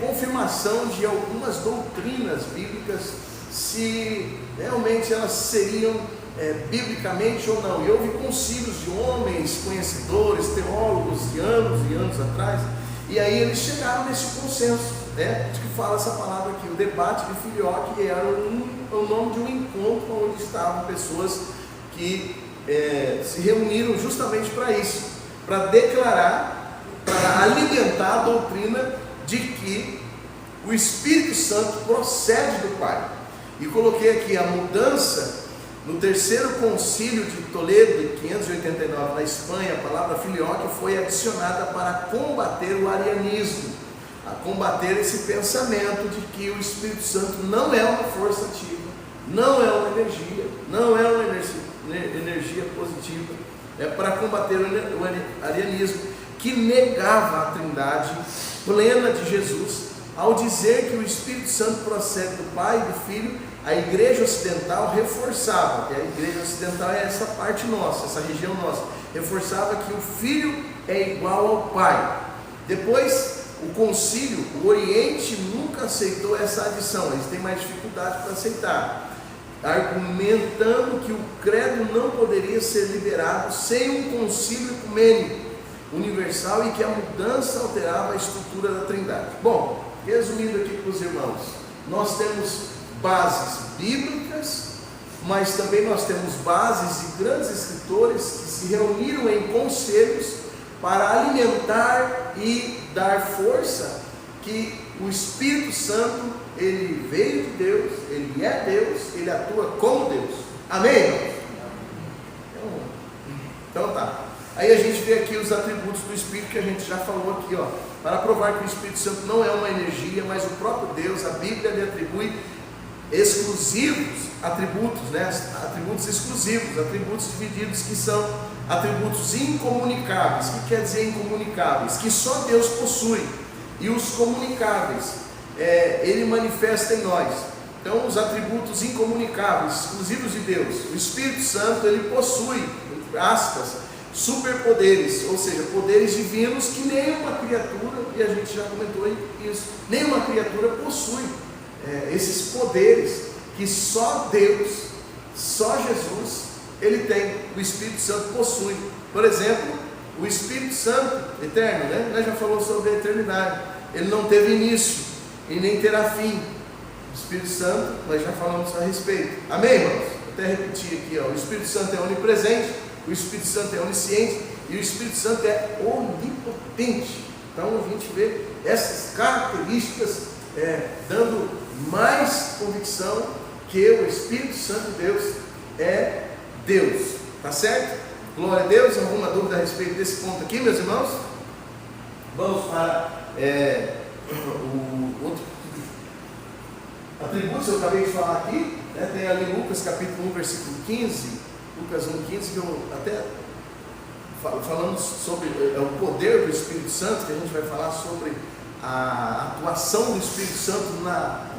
confirmação de algumas doutrinas bíblicas, se realmente elas seriam biblicamente ou não. E houve concílios de homens conhecedores, teólogos, de anos e anos atrás, e aí eles chegaram nesse consenso, né, de que fala essa palavra aqui, o debate de filioque, era o nome de um encontro onde estavam pessoas que se reuniram justamente para isso, para declarar, para alimentar a doutrina de que o Espírito Santo procede do Pai. E coloquei aqui a mudança no terceiro concílio de Toledo, em 589, na Espanha. A palavra filioque foi adicionada para combater o arianismo, a combater esse pensamento de que o Espírito Santo não é uma força ativa, não é uma energia, não é uma energia positiva. É para combater o arianismo, que negava a trindade plena de Jesus, ao dizer que o Espírito Santo procede do Pai e do Filho. A igreja ocidental reforçava, que a igreja ocidental é essa parte nossa, essa região nossa, reforçava que o Filho é igual ao Pai. Depois, o concílio, o Oriente nunca aceitou essa adição, eles têm mais dificuldade para aceitar, argumentando que o credo não poderia ser liberado sem um concílio ecumênico universal e que a mudança alterava a estrutura da Trindade. Bom, resumindo aqui para os irmãos, nós temos bases bíblicas, mas também nós temos bases de grandes escritores que se reuniram em conselhos para alimentar e dar força que o Espírito Santo, ele veio de Deus, ele é Deus, ele atua como Deus. Amém, irmãos? Então tá. Aí a gente vê aqui os atributos do Espírito que a gente já falou aqui, ó. Para provar que o Espírito Santo não é uma energia, mas o próprio Deus, a Bíblia lhe atribui exclusivos atributos, né? Atributos exclusivos, atributos divididos que são atributos incomunicáveis. O que quer dizer incomunicáveis? Que só Deus possui. E os comunicáveis, Ele manifesta em nós. Então, os atributos incomunicáveis, exclusivos de Deus, o Espírito Santo, ele possui, entre aspas, superpoderes, ou seja, poderes divinos que nenhuma criatura, e a gente já comentou isso, nenhuma criatura possui esses poderes que só Deus, só Jesus, ele tem, o Espírito Santo possui. Por exemplo, o Espírito Santo eterno, né? Nós já falamos sobre a eternidade, ele não teve início e nem terá fim. O Espírito Santo, nós já falamos a respeito. Amém, irmãos? Vou até repetir aqui, ó. O Espírito Santo é onipresente, o Espírito Santo é onisciente e o Espírito Santo é onipotente. Então a gente vê essas características dando mais convicção que o Espírito Santo de Deus é Deus. Tá certo? Glória a Deus. Alguma dúvida a respeito desse ponto aqui, meus irmãos? Vamos para o outro atributos, eu acabei de falar aqui, né? Tem ali Lucas capítulo 1, versículo 15, Lucas 1, 15, que eu até falando sobre o poder do Espírito Santo, que a gente vai falar sobre a atuação do Espírito Santo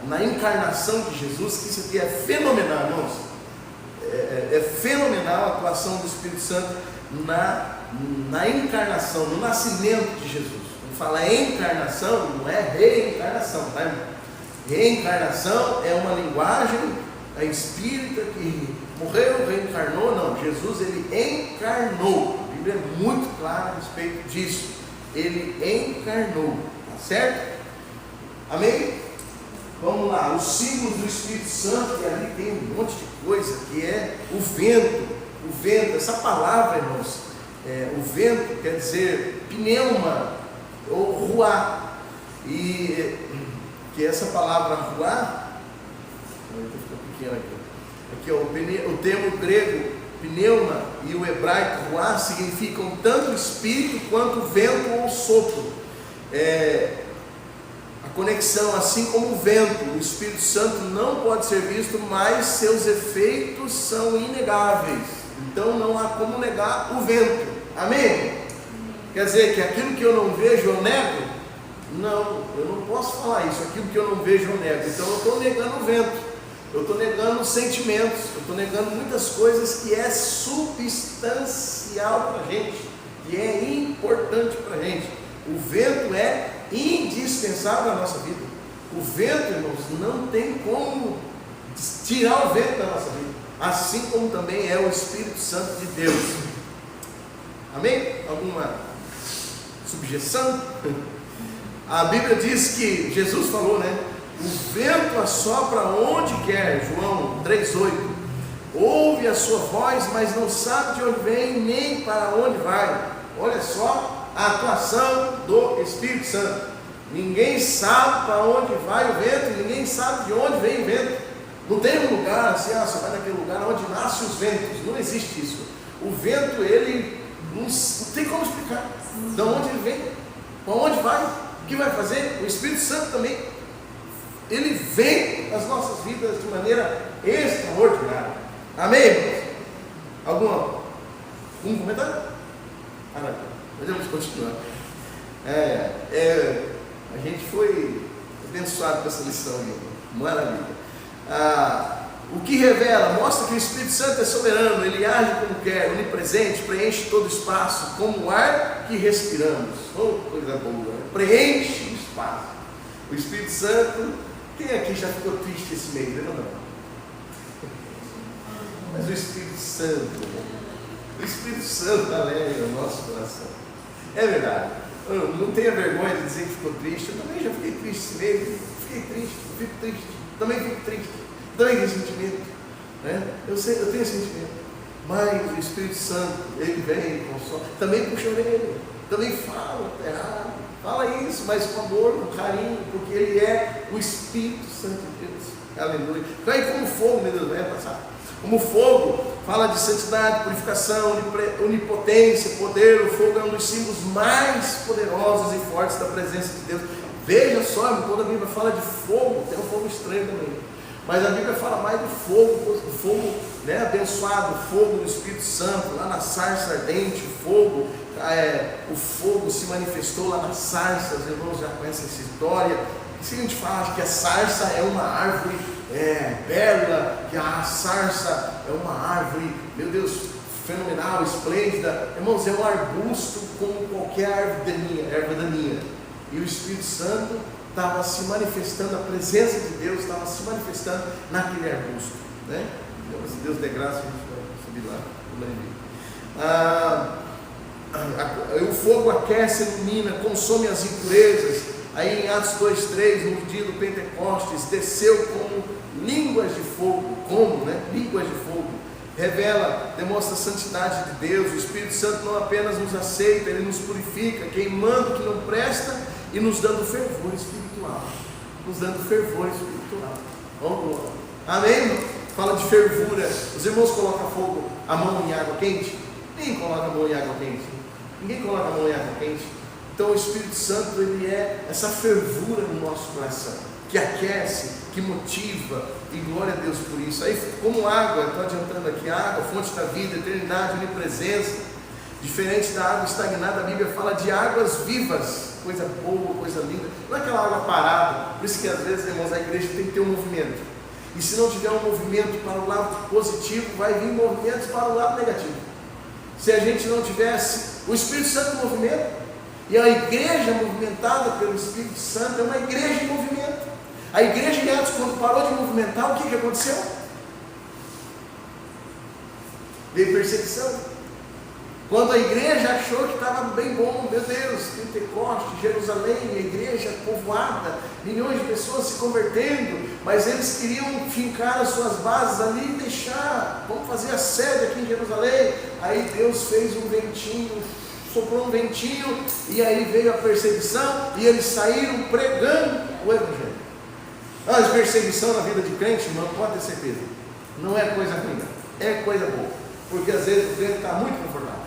na encarnação de Jesus, que isso aqui é fenomenal, irmãos. É fenomenal a atuação do Espírito Santo na encarnação, no nascimento de Jesus. Quando fala encarnação, não é reencarnação, tá, irmão? Reencarnação é uma linguagem espírita que morreu, reencarnou. Não, Jesus ele encarnou. A Bíblia é muito clara a respeito disso. Ele encarnou, tá certo? Amém? Vamos lá, os símbolos do Espírito Santo, e ali tem um monte de coisa, que é o vento, essa palavra, irmãos, o vento quer dizer pneuma ou ruá, e que essa palavra ruá, aqui ó, o termo grego pneuma e o hebraico ruá significam tanto espírito quanto vento ou sopro. A conexão, assim como o vento, o Espírito Santo não pode ser visto, mas seus efeitos são inegáveis. Então não há como negar o vento. Amém? Quer dizer que aquilo que eu não vejo eu nego? Não, eu não posso falar isso. Aquilo que eu não vejo eu nego. Então eu estou negando o vento, eu estou negando os sentimentos, eu estou negando muitas coisas que é substancial para a gente, que é importante para a gente. O vento é indispensável na nossa vida. O vento, irmãos, não tem como tirar o vento da nossa vida, assim como também é o Espírito Santo de Deus. Amém? Alguma subjeção? A Bíblia diz que Jesus falou, né? O vento assopra onde quer, João 3,8. Ouve a sua voz, mas não sabe de onde vem nem para onde vai. Olha só a atuação do Espírito Santo. Ninguém sabe para onde vai o vento, ninguém sabe de onde vem o vento. Não tem um lugar assim, você vai naquele lugar onde nascem os ventos. Não existe isso. O vento, ele não tem como explicar de onde ele vem, para onde vai, o que vai fazer. O Espírito Santo também, ele vem nas nossas vidas de maneira extraordinária. Amém, irmãos? Algum comentário? Não. Podemos continuar. A gente foi abençoado com essa lição aí. Maravilha. O que revela, mostra que o Espírito Santo é soberano, ele age como quer, onipresente, preenche todo o espaço, como o ar que respiramos. Oh, coisa boa, preenche o espaço. O Espírito Santo, quem aqui já ficou triste esse mês? Não. Mas o Espírito Santo alegra o nosso coração. É verdade. Não tenha vergonha de dizer que ficou triste. Eu também já fiquei triste esse mês. Fiquei triste, eu fico triste. Também fico triste. Também tenho sentimento. Né? Eu tenho sentimento. Mas o Espírito Santo, ele vem e consola. Também puxa a orelha. também fala isso, mas com amor, com carinho, porque Ele é o Espírito Santo de Deus. Aleluia. Então aí como fogo, meu Deus, vai passar. Como fogo, fala de santidade, purificação, onipotência, poder. O fogo é um dos símbolos mais poderosos e fortes da presença de Deus. Veja só, quando a Bíblia fala de fogo, tem um fogo estranho também, mas a Bíblia fala mais do fogo, né, abençoado, o fogo do Espírito Santo, lá na sarça ardente, o fogo se manifestou lá na sarça. Os irmãos já conhecem essa história. Se a gente fala que a sarça é uma árvore bela, que a sarça é uma árvore, meu Deus, fenomenal, esplêndida, irmãos, é um arbusto como qualquer erva daninha, e o Espírito Santo estava se manifestando, a presença de Deus estava se manifestando naquele arbusto, né? Se Deus der graça, a gente vai subir lá. O fogo aquece, ilumina, consome as impurezas. Aí em Atos 2:3, no dia do Pentecostes, desceu como línguas de fogo. Línguas de fogo. Revela, demonstra a santidade de Deus. O Espírito Santo não apenas nos aceita, Ele nos purifica, queimando o que não presta e nos dando fervor espiritual. Amém, irmão? Fala de fervura. Os irmãos colocam a mão em água quente? Ninguém coloca a mão em água quente. Então o Espírito Santo, ele é essa fervura no nosso coração, que aquece, que motiva, e glória a Deus por isso. Aí como água, estou adiantando aqui, água, fonte da vida, eternidade, onipresença. Diferente da água estagnada, a Bíblia fala de águas vivas, coisa boa, coisa linda. Não é aquela água parada. Por isso que às vezes, irmãos, a igreja tem que ter um movimento. E se não tiver um movimento para o lado positivo, vai vir movimentos para o lado negativo. Se a gente não tivesse o Espírito Santo em movimento, e a igreja movimentada pelo Espírito Santo é uma igreja em movimento. A igreja de Atos, quando parou de movimentar, o que aconteceu? Veio perseguição. Quando a igreja achou que estava bem bom, meu Deus, Pentecoste, Jerusalém, a igreja povoada, milhões de pessoas se convertendo, mas eles queriam fincar as suas bases ali e deixar, vamos fazer a sede aqui em Jerusalém. Aí Deus fez um ventinho, soprou um ventinho, e aí veio a perseguição, e eles saíram pregando o Evangelho. Mas perseguição na vida de crente, irmão, pode ter certeza, não é coisa ruim, é coisa boa, porque às vezes o crente está muito confortável.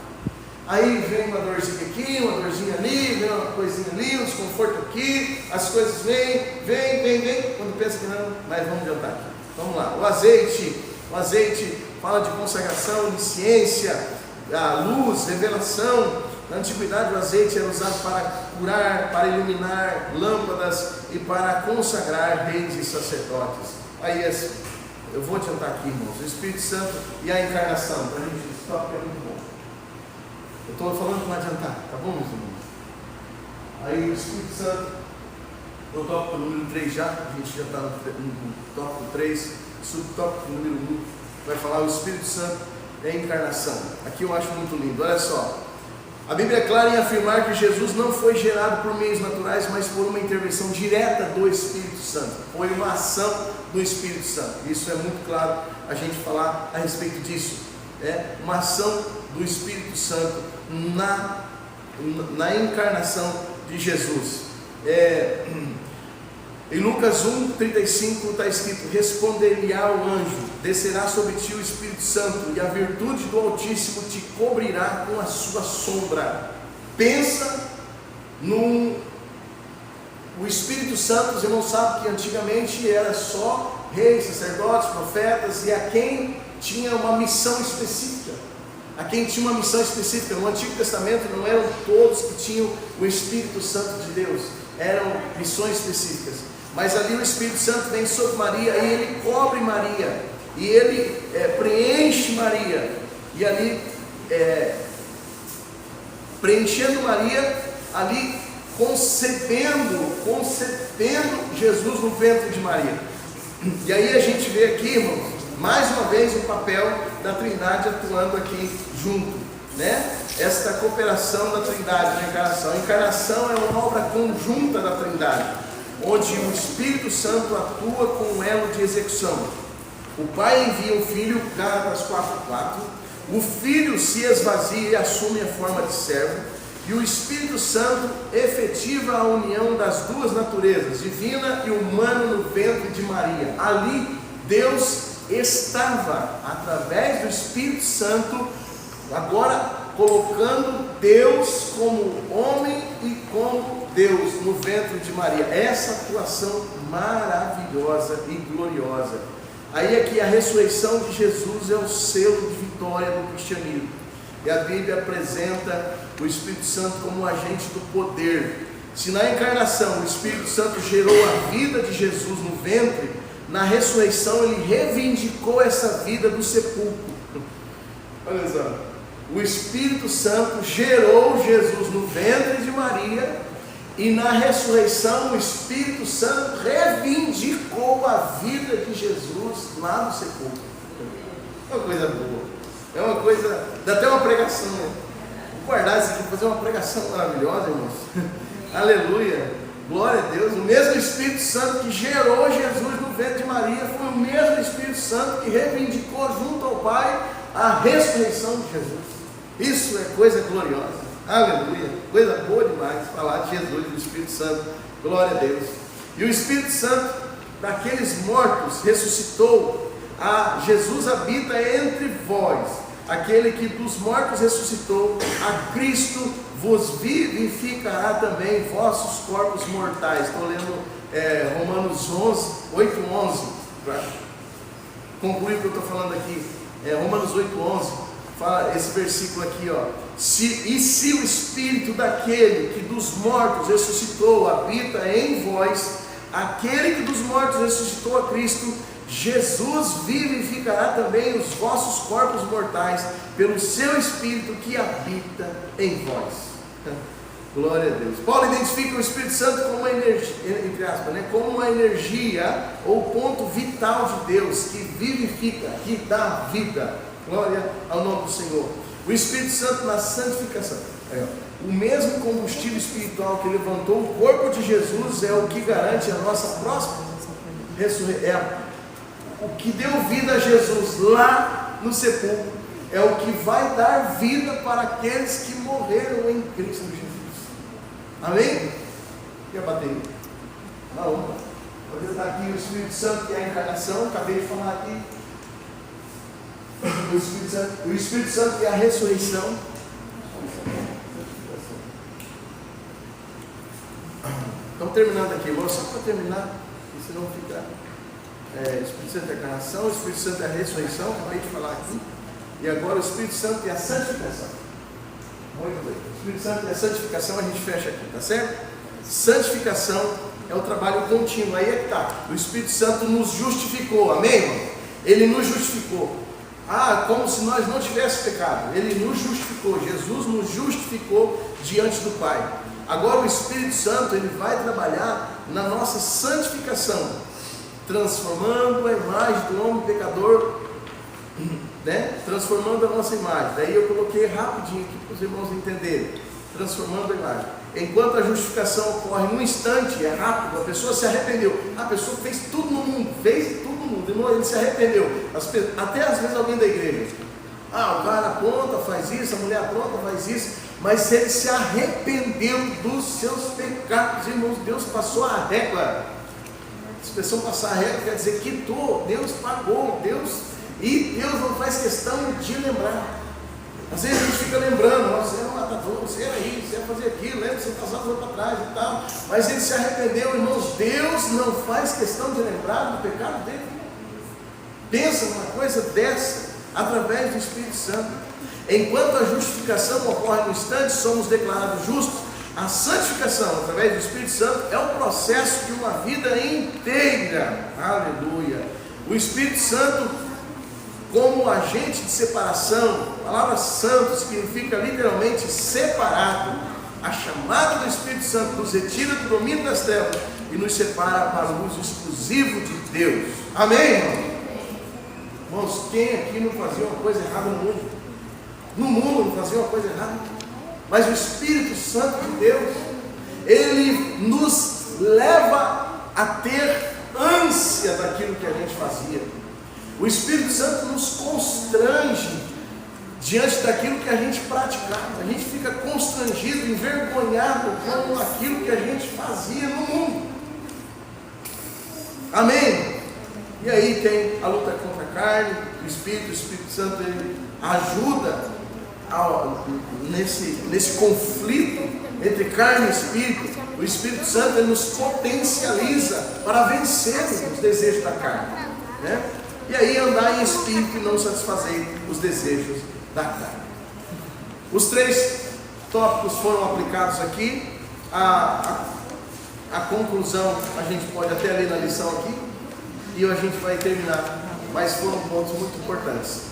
Aí vem uma dorzinha aqui, uma dorzinha ali, vem uma coisinha ali, um desconforto aqui, as coisas vêm, quando pensa que não, mas vamos adiantar aqui. Vamos lá, o azeite fala de consagração, de ciência, a luz, revelação. Na antiguidade o azeite era usado para curar, para iluminar lâmpadas e para consagrar reis e sacerdotes. Aí eu vou adiantar aqui, irmãos, o Espírito Santo e a encarnação, para a gente stop, é muito bom. Eu estou falando para adiantar, tá bom, meus irmãos? Aí o Espírito Santo, no tópico número 3 já, a gente já está no tópico 3, subtópico número 1, vai falar o Espírito Santo e a encarnação. Aqui eu acho muito lindo, olha só. A Bíblia é clara em afirmar que Jesus não foi gerado por meios naturais, mas por uma intervenção direta do Espírito Santo. Foi uma ação do Espírito Santo. Isso é muito claro a gente falar a respeito disso. É uma ação do Espírito Santo na encarnação de Jesus. Em Lucas 1:35 está escrito: responder-lhe-á o anjo, descerá sobre ti o Espírito Santo, e a virtude do Altíssimo te cobrirá com a sua sombra. Pensa o Espírito Santo. Os irmãos sabem que antigamente era só reis, sacerdotes, profetas, e a quem tinha uma missão específica. No Antigo Testamento não eram todos que tinham o Espírito Santo de Deus, eram missões específicas. Mas ali o Espírito Santo vem sobre Maria, e ele cobre Maria, e ele preenche Maria, e ali preenchendo Maria, ali concebendo Jesus no ventre de Maria. E aí a gente vê aqui, irmãos, mais uma vez o papel da Trindade atuando aqui junto, né? Esta cooperação da Trindade na encarnação. A encarnação é uma obra conjunta da Trindade, onde o Espírito Santo atua com um elo de execução. O Pai envia o Filho, Gálatas 4:4. O Filho se esvazia e assume a forma de servo, E o Espírito Santo efetiva a união das duas naturezas, divina e humana, no ventre de Maria. Ali Deus estava, através do Espírito Santo, agora colocando Deus como homem e como Deus no ventre de Maria. Essa atuação maravilhosa e gloriosa. Aí é que a ressurreição de Jesus é o selo de vitória do cristianismo. E a Bíblia apresenta o Espírito Santo como um agente do poder. Se na encarnação o Espírito Santo gerou a vida de Jesus no ventre, na ressurreição ele reivindicou essa vida do sepulcro. Olha só, o Espírito Santo gerou Jesus no ventre de Maria, e na ressurreição o Espírito Santo reivindicou a vida de Jesus lá no sepulcro. É uma coisa boa, é uma coisa, dá até uma pregação, né? Vou guardar isso aqui, fazer uma pregação maravilhosa, irmãos. Aleluia, glória a Deus. O mesmo Espírito Santo que gerou Jesus no ventre de Maria foi o mesmo Espírito Santo que reivindicou junto ao Pai a ressurreição de Jesus. Isso é coisa gloriosa, aleluia, coisa boa demais falar de Jesus, do Espírito Santo, glória a Deus. E o Espírito Santo daqueles mortos ressuscitou. Jesus habita entre vós, aquele que dos mortos ressuscitou, a Cristo vos vivificará também vossos corpos mortais. Estou lendo Romanos 8:11, para concluir o que eu estou falando aqui. Romanos 8:11 fala esse versículo aqui, ó. Se o Espírito daquele que dos mortos ressuscitou habita em vós, aquele que dos mortos ressuscitou a Cristo, Jesus vivificará também os vossos corpos mortais pelo seu Espírito que habita em vós. Glória a Deus. Paulo identifica o Espírito Santo como uma energia, entre aspas, como uma energia ou ponto vital de Deus que vivifica, que dá vida. Glória ao nome do Senhor. O Espírito Santo na santificação, o mesmo combustível espiritual que levantou o corpo de Jesus é o que garante a nossa próxima ressurreição. O que deu vida a Jesus lá no sepulcro é o que vai dar vida para aqueles que morreram em Cristo Jesus. Amém? E a bateria? Não. Vou tentar aqui o Espírito Santo, que é a encarnação, acabei de falar aqui. O Espírito Santo é a ressurreição. Estamos terminando aqui, irmão, só para terminar, porque senão fica. O Espírito Santo é a encarnação, o Espírito Santo é a ressurreição, acabei de falar aqui. E agora o Espírito Santo é a santificação. Muito bem. O Espírito Santo é a santificação, a gente fecha aqui, tá certo? Santificação é o trabalho contínuo, aí é que está. O Espírito Santo nos justificou, amém, irmão? Ele nos justificou. Como se nós não tivéssemos pecado. Ele nos justificou, Jesus nos justificou diante do Pai. Agora o Espírito Santo, ele vai trabalhar na nossa santificação, transformando a imagem do homem pecador, né? Transformando a nossa imagem. Daí eu coloquei rapidinho aqui para os irmãos entenderem. Transformando a imagem. Enquanto a justificação ocorre num instante, é rápido, a pessoa se arrependeu. A pessoa fez tudo no mundo, ele se arrependeu. Até às vezes alguém da igreja, o cara apronta, faz isso, a mulher apronta, faz isso, mas ele se arrependeu dos seus pecados, irmãos. Deus passou a régua. A expressão passar a régua quer dizer quitou, Deus pagou, e Deus não faz questão de lembrar. Às vezes a gente fica lembrando, você era um matador, você era isso, você ia fazer aquilo, lembra, você passava para trás e tal, mas ele se arrependeu, irmãos. Deus não faz questão de lembrar do pecado dele. Pensa numa coisa dessa, através do Espírito Santo. Enquanto a justificação ocorre no instante, somos declarados justos. A santificação, através do Espírito Santo, é o processo de uma vida inteira. Aleluia. O Espírito Santo, como agente de separação, a palavra santo significa literalmente separado. A chamada do Espírito Santo nos retira do domínio das trevas e nos separa para o uso exclusivo de Deus. Amém, irmão? Irmãos, quem aqui não fazia uma coisa errada no mundo? No mundo não fazia uma coisa errada. Mas o Espírito Santo de Deus, ele nos leva a ter ânsia daquilo que a gente fazia. O Espírito Santo nos constrange diante daquilo que a gente praticava. A gente fica constrangido, envergonhado com aquilo que a gente fazia no mundo. Amém? E aí tem a luta contra a carne, o Espírito Santo ele ajuda nesse conflito entre carne e Espírito. O Espírito Santo ele nos potencializa para vencermos os desejos da carne, né? E aí andar em Espírito e não satisfazer os desejos da carne. Os 3 tópicos foram aplicados aqui. A conclusão a gente pode até ler na lição aqui e a gente vai terminar, mas foram pontos muito importantes.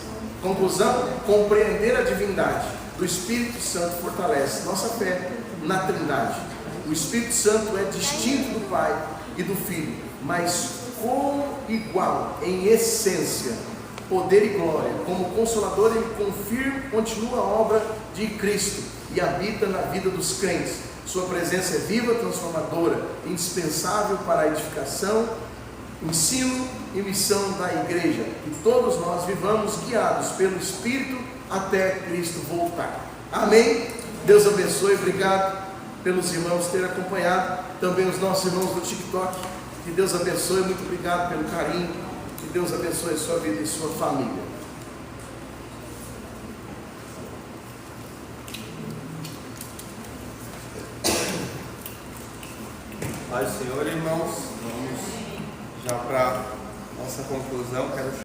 Conclusão: compreender a divindade do Espírito Santo fortalece nossa fé na Trindade. O Espírito Santo é distinto do Pai e do Filho, mas igual em essência, poder e glória. Como Consolador, ele continua a obra de Cristo e habita na vida dos crentes. Sua presença é viva, transformadora, indispensável para a edificação, ensino e missão da igreja. E todos nós vivamos guiados pelo Espírito até Cristo voltar. Amém? Deus abençoe. Obrigado pelos irmãos terem acompanhado. Também os nossos irmãos do TikTok. Que Deus abençoe. Muito obrigado pelo carinho. Que Deus abençoe a sua vida e sua família. Paz do Senhor, irmãos. Vamos já para nossa conclusão. Quero